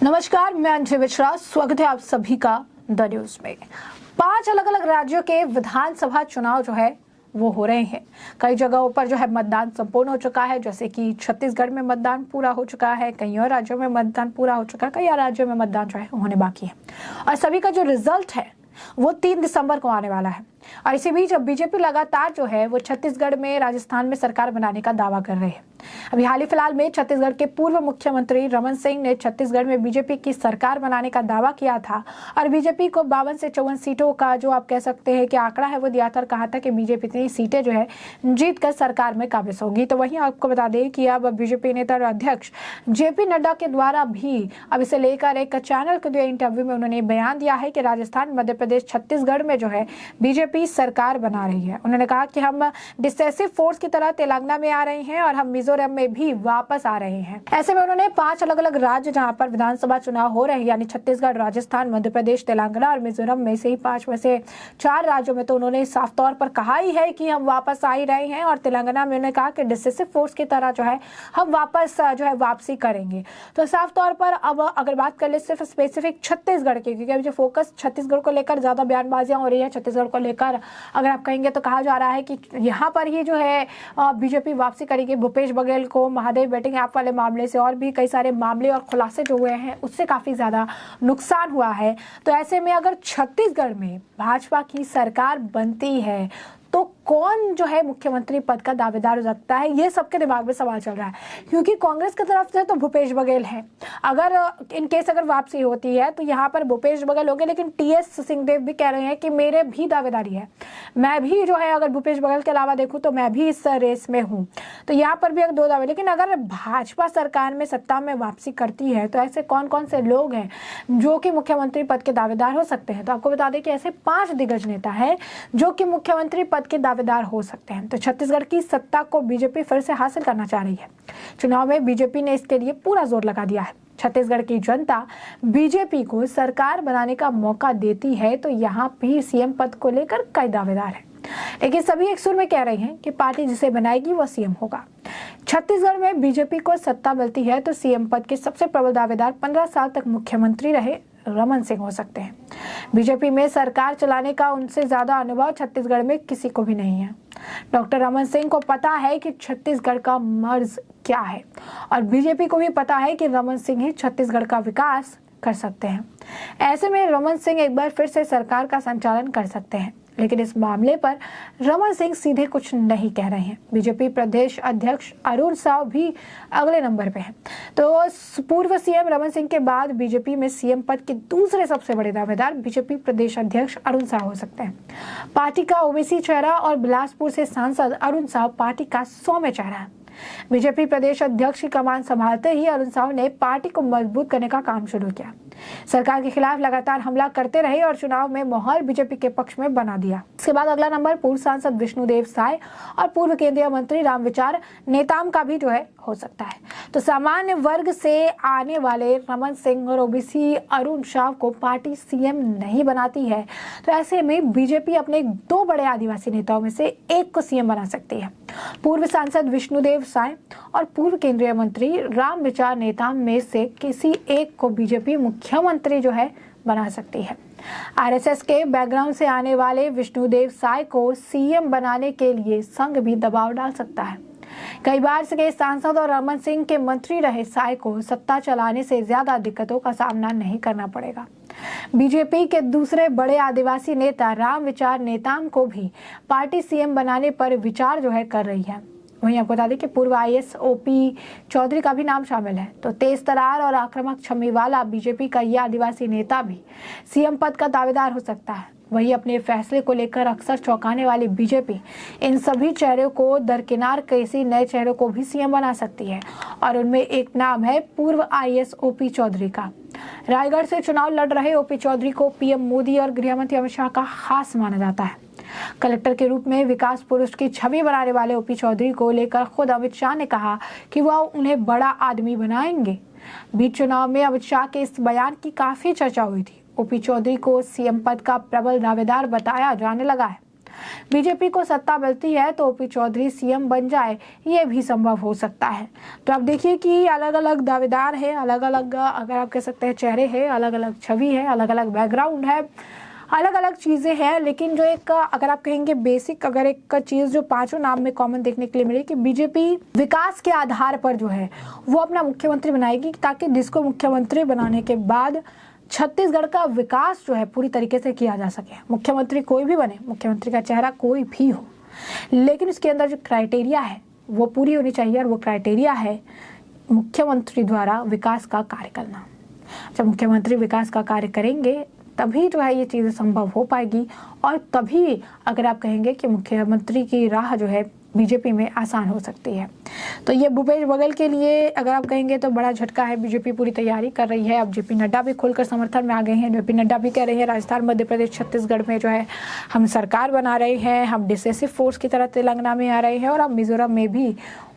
नमस्कार, मैं अंजलि मिश्रा। स्वागत है आप सभी का द न्यूज में। 5 अलग अलग राज्यों के विधानसभा चुनाव जो है वो हो रहे हैं। कई जगहों पर जो है मतदान संपूर्ण हो चुका है, जैसे कि छत्तीसगढ़ में मतदान पूरा हो चुका है, कई और राज्यों में मतदान पूरा हो चुका है, कई और राज्यों में मतदान जो है होने बाकी है। और सभी का जो रिजल्ट है वो 3 दिसंबर को आने वाला है। और इसी बीच अब बीजेपी लगातार जो है वो छत्तीसगढ़ में, राजस्थान में सरकार बनाने का दावा कर रहे हैं। अभी हाल ही फिलहाल में छत्तीसगढ़ के पूर्व मुख्यमंत्री रमन सिंह ने छत्तीसगढ़ में बीजेपी की सरकार बनाने का दावा किया था और बीजेपी को 52 से 54 सीटों का जो आप कह सकते हैं कि आंकड़ा है वो दिया था और कहा था कि बीजेपी इतनी सीटें जो है जीत कर सरकार में काबिज होगी। तो वहीं आपको बता दें कि अब बीजेपी नेता और अध्यक्ष जेपी नड्डा के द्वारा भी अब इसे लेकर एक चैनल को दिए इंटरव्यू में उन्होंने बयान दिया है कि राजस्थान, मध्य प्रदेश, छत्तीसगढ़ में जो है बीजेपी सरकार बना रही है। उन्होंने कहा कि हम डिसेसिव फोर्स की तरह तेलंगाना में आ रहे हैं और हम मिजोरम में भी वापस आ रहे हैं। ऐसे में उन्होंने 5 अलग अलग राज्य जहां पर विधानसभा चुनाव हो रहे हैं, यानी छत्तीसगढ़, राजस्थान, मध्य प्रदेश, तेलंगाना और मिजोरम में से ही 5 में से 4 राज्यों में तो उन्होंने साफ तौर पर कहा ही है कि हम वापस आ ही रहे हैं। और तेलंगाना में उन्होंने कहा कि डिसेसिव फोर्स की तरह जो है हम वापस जो है वापसी करेंगे। तो साफ तौर पर अब अगर बात कर ले सिर्फ स्पेसिफिक छत्तीसगढ़ की, क्योंकि अभी जो फोकस छत्तीसगढ़ को लेकर ज्यादा बयानबाजियां हो रही है, छत्तीसगढ़ को लेकर अगर आप कहेंगे तो कहा जा रहा है कि यहाँ पर ही जो है बीजेपी वापसी करेगी। भूपेश बघेल को महादेव बेटिंग ऐप वाले मामले से और भी कई सारे मामले और खुलासे जो हुए हैं उससे काफी ज्यादा नुकसान हुआ है। तो ऐसे में अगर छत्तीसगढ़ में भाजपा की सरकार बनती है तो कौन जो है मुख्यमंत्री पद का दावेदार हो सकता है, ये सबके दिमाग में सवाल चल रहा है। क्योंकि कांग्रेस की तरफ से तो भूपेश बघेल है, अगर इन केस अगर वापसी होती है तो यहाँ पर भूपेश बघेल होंगे, लेकिन टीएस सिंहदेव भी कह रहे हैं कि मेरे भी दावेदारी है, मैं भी जो है अगर भूपेश बघेल के अलावा देखूं तो मैं भी इस रेस में हूँ। तो यहाँ पर भी 2 दावे। लेकिन अगर भाजपा सरकार में सत्ता में वापसी करती है तो ऐसे कौन कौन से लोग हैं जो कि मुख्यमंत्री पद के दावेदार हो सकते हैं? तो आपको बता दें कि ऐसे 5 दिग्गज नेता है जो कि मुख्यमंत्री पद के दावेदार हो सकते हैं। तो छत्तीसगढ़ की सत्ता को बीजेपी फिर से हासिल करना चाह रही है। चुनाव में बीजेपी ने इसके लिए पूरा जोर लगा दिया है। छत्तीसगढ़ की जनता बीजेपी को सरकार बनाने का मौका देती है तो यहाँ भी सीएम पद को लेकर कई दावेदार हैं, लेकिन सभी एक सुर में कह रहे हैं कि पार्टी जिसे बनाएगी वो सीएम होगा। छत्तीसगढ़ में बीजेपी को सत्ता मिलती है तो सीएम पद के सबसे प्रबल दावेदार 15 साल तक मुख्यमंत्री रहे रमन सिंह हो सकते हैं। बीजेपी में सरकार चलाने का उनसे ज्यादा अनुभव छत्तीसगढ़ में किसी को भी नहीं है। डॉक्टर रमन सिंह को पता है कि छत्तीसगढ़ का मर्ज क्या है और बीजेपी को भी पता है कि रमन सिंह ही छत्तीसगढ़ का विकास कर सकते हैं। ऐसे में रमन सिंह एक बार फिर से सरकार का संचालन कर सकते हैं, लेकिन इस मामले पर रमन सिंह सीधे कुछ नहीं कह रहे हैं। बीजेपी प्रदेश अध्यक्ष अरुण साव भी अगले नंबर पे हैं। तो पूर्व सीएम रमन सिंह के बाद बीजेपी में सीएम पद के दूसरे सबसे बड़े दावेदार बीजेपी प्रदेश अध्यक्ष अरुण साव हो सकते हैं। पार्टी का ओबीसी चेहरा और बिलासपुर से सांसद अरुण साव पार्टी का 100वें चेहरा है। बीजेपी प्रदेश अध्यक्ष की कमान संभालते ही अरुण साव ने पार्टी को मजबूत करने का काम शुरू किया। सरकार के खिलाफ लगातार हमला करते रहे और चुनाव में माहौल बीजेपी के पक्ष में बना दिया। इसके बाद अगला नंबर पूर्व सांसद विष्णुदेव साय और पूर्व केंद्रीय मंत्री रामविचार नेताम का भी जो है हो सकता है। तो सामान्य वर्ग से आने वाले रमन सिंह और ओबीसी अरुण साव को पार्टी सीएम नहीं बनाती है तो ऐसे में बीजेपी अपने 2 बड़े आदिवासी नेताओं में से एक को सीएम बना सकती है। पूर्व सांसद विष्णुदेव साय और पूर्व केंद्रीय मंत्री रामविचार नेताम में से किसी एक को बीजेपी मुख्यमंत्री जो है बना सकती है। आरएसएस के बैकग्राउंड से आने वाले विष्णुदेव साय को सीएम बनाने के लिए संघ भी दबाव डाल सकता है। कई बार से सांसद और रमन सिंह के मंत्री रहे साय को सत्ता चलाने से ज्यादा दिक्कतों का सामना नहीं करना पड़ेगा। बीजेपी के दूसरे बड़े आदिवासी नेता रामविचार नेताम को भी पार्टी सीएम बनाने पर विचार जो है कर रही है। वहीं आपको बता दें कि पूर्व आईएएस ओपी चौधरी का भी नाम शामिल है। तो तेज तरार और आक्रामक छम्मी वाला बीजेपी का यह आदिवासी नेता भी सीएम पद का दावेदार हो सकता है। वही अपने फैसले को लेकर अक्सर चौंकाने वाली बीजेपी इन सभी चेहरों को दरकिनार किसी नए चेहरों को भी सीएम बना सकती है और उनमें एक नाम है पूर्व आईएएस ओपी चौधरी का। रायगढ़ से चुनाव लड़ रहे ओपी चौधरी को पीएम मोदी और गृहमंत्री अमित शाह का खास माना जाता है। कलेक्टर के रूप में विकास पुरुष की छवि बनाने वाले ओपी चौधरी को लेकर खुद अमित शाह ने कहा कि वह उन्हें बड़ा आदमी बनाएंगे। बीच चुनाव में अमित शाह के इस बयान की काफी चर्चा हुई थी। ओपी चौधरी को सीएम पद का प्रबल दावेदार बताया जाने लगा है। बीजेपी को सत्ता मिलती है तो ओपी चौधरी सीएम बन जाए, ये भी संभव हो सकता है। तो आप देखिए कि अलग अलग दावेदार है, अलग अलग अगर आप कह सकते हैं चेहरे हैं, अलग अलग छवि है, अलग अलग बैकग्राउंड है, अलग अलग चीज़ें हैं। लेकिन जो एक अगर आप कहेंगे बेसिक अगर एक चीज़ जो पांचों नाम में कॉमन देखने के लिए मिली कि बीजेपी विकास के आधार पर जो है वो अपना मुख्यमंत्री बनाएगी, ताकि जिसको मुख्यमंत्री बनाने के बाद छत्तीसगढ़ का विकास जो है पूरी तरीके से किया जा सके। मुख्यमंत्री कोई भी बने, मुख्यमंत्री का चेहरा कोई भी हो, लेकिन उसके अंदर जो क्राइटेरिया है वो पूरी होनी चाहिए। और वो क्राइटेरिया है मुख्यमंत्री द्वारा विकास का कार्य करना। जब मुख्यमंत्री विकास का कार्य करेंगे तभी जो है ये चीज़ें संभव हो पाएगी, और तभी अगर आप कहेंगे कि मुख्यमंत्री की राह जो है बीजेपी में आसान हो सकती है। तो ये भूपेश बघेल के लिए अगर आप कहेंगे तो बड़ा झटका है। बीजेपी पूरी तैयारी कर रही है। अब जेपी नड्डा भी खुलकर समर्थन में आ गए हैं। जेपी नड्डा भी कह रहे हैं राजस्थान, मध्य प्रदेश, छत्तीसगढ़ में जो है हम सरकार बना रहे हैं, हम डिसेसिव फोर्स की तरह तेलंगाना में आ रहे हैं, और अब मिजोरम में भी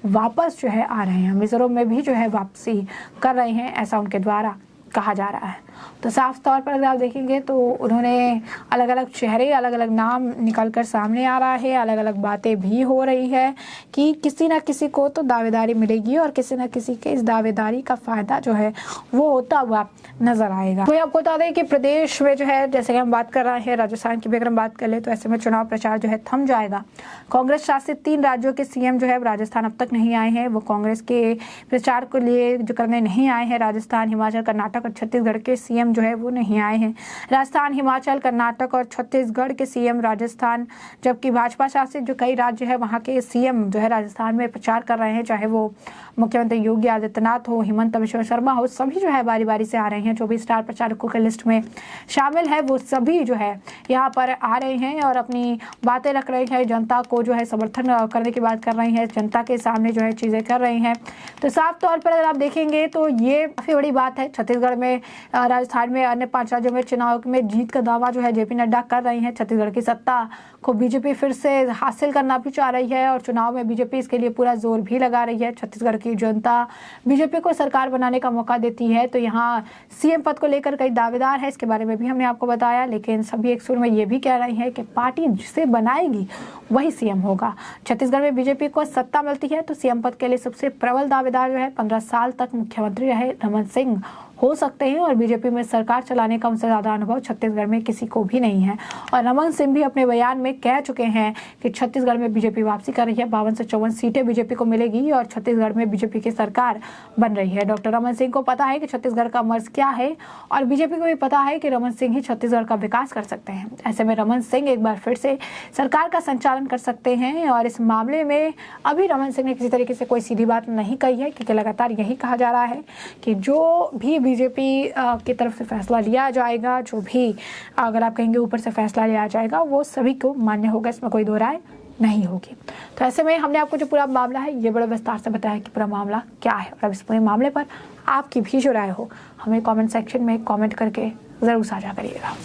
वापस जो है आ रहे हैं, मिजोरम में भी जो है वापसी कर रहे हैं, ऐसा उनके द्वारा कहा जा रहा है। तो साफ तौर पर अगर आप देखेंगे तो उन्होंने अलग अलग चेहरे, अलग अलग नाम निकलकर सामने आ रहा है, अलग अलग बातें भी हो रही है कि किसी ना किसी को तो दावेदारी मिलेगी और किसी ना किसी के इस दावेदारी का फायदा जो है वो होता हुआ नजर आएगा। तो आपको बता दें कि प्रदेश में जो है जैसे कि हम बात कर रहे हैं राजस्थान की भी अगर हम बात कर ले तो ऐसे में चुनाव प्रचार जो है थम जाएगा। कांग्रेस शासित 3 राज्यों के सीएम जो है राजस्थान अब तक नहीं आए हैं। वो कांग्रेस के प्रचार को लिए जो करने नहीं आए हैं। राजस्थान, हिमाचल, कर्नाटक और छत्तीसगढ़ के सीएम जो है वो नहीं आए हैं। राजस्थान, हिमाचल, कर्नाटक और छत्तीसगढ़ के सीएम राजस्थान, जबकि भाजपा शासित जो कई राज्य है वहाँ के सीएम जो है राजस्थान में प्रचार कर रहे हैं, चाहे वो मुख्यमंत्री योगी आदित्यनाथ हो, हिमंत बिश्व शर्मा हो, सभी जो है बारी बारी से आ रहे हैं। जो भी स्टार प्रचारकों के लिस्ट में शामिल है वो सभी जो है यहाँ पर आ रहे हैं और अपनी बातें रख रहे हैं, जनता को जो है समर्थन करने की बात कर रहे हैं, जनता के सामने जो है चीज़ें कर रहे हैं। तो साफ तौर पर अगर आप देखेंगे तो ये काफ़ी बड़ी बात है। छत्तीसगढ़ में, राजस्थान में, अन्य 5 राज्यों में चुनाव में जीत का दावा जो है जेपी नड्डा कर रही हैं। छत्तीसगढ़ की सत्ता को बीजेपी फिर से हासिल करना भी चाह रही है और चुनाव में बीजेपी इसके लिए पूरा जोर भी लगा रही है। छत्तीसगढ़ की जनता बीजेपी को सरकार बनाने का मौका देती है। तो यहाँ सीएम पद को लेकर कई दावेदार है, इसके बारे में भी हमने आपको बताया, लेकिन सभी एक सुर में ये भी कह रही है कि पार्टी जिसे बनाएगी वही सीएम होगा। छत्तीसगढ़ में बीजेपी को सत्ता मिलती है तो सीएम पद के लिए सबसे प्रबल दावेदार जो है 15 साल तक मुख्यमंत्री रहे रमन सिंह हो सकते हैं और बीजेपी में सरकार चलाने का उनसे ज़्यादा अनुभव छत्तीसगढ़ में किसी को भी नहीं है। और रमन सिंह भी अपने बयान में कह चुके हैं कि छत्तीसगढ़ में बीजेपी वापसी कर रही है, 52 से 54 सीटें बीजेपी को मिलेगी और छत्तीसगढ़ में बीजेपी की सरकार बन रही है। डॉक्टर रमन सिंह को पता है कि छत्तीसगढ़ का मर्ज क्या है और बीजेपी को भी पता है कि रमन सिंह ही छत्तीसगढ़ का विकास कर सकते हैं। ऐसे में रमन सिंह एक बार फिर से सरकार का संचालन कर सकते हैं और इस मामले में अभी रमन सिंह ने किसी तरीके से कोई सीधी बात नहीं कही है, क्योंकि लगातार यही कहा जा रहा है कि जो भी बीजेपी की तरफ से फैसला लिया जाएगा, जो भी अगर आप कहेंगे ऊपर से फैसला लिया जाएगा, वो सभी को मान्य होगा, इसमें कोई दो राय नहीं होगी। तो ऐसे में हमने आपको जो पूरा मामला है ये बड़े विस्तार से बताया कि पूरा मामला क्या है और अब इस पूरे मामले पर आपकी भी जो राय हो हमें कमेंट सेक्शन में कमेंट करके ज़रूर साझा करिएगा।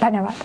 धन्यवाद।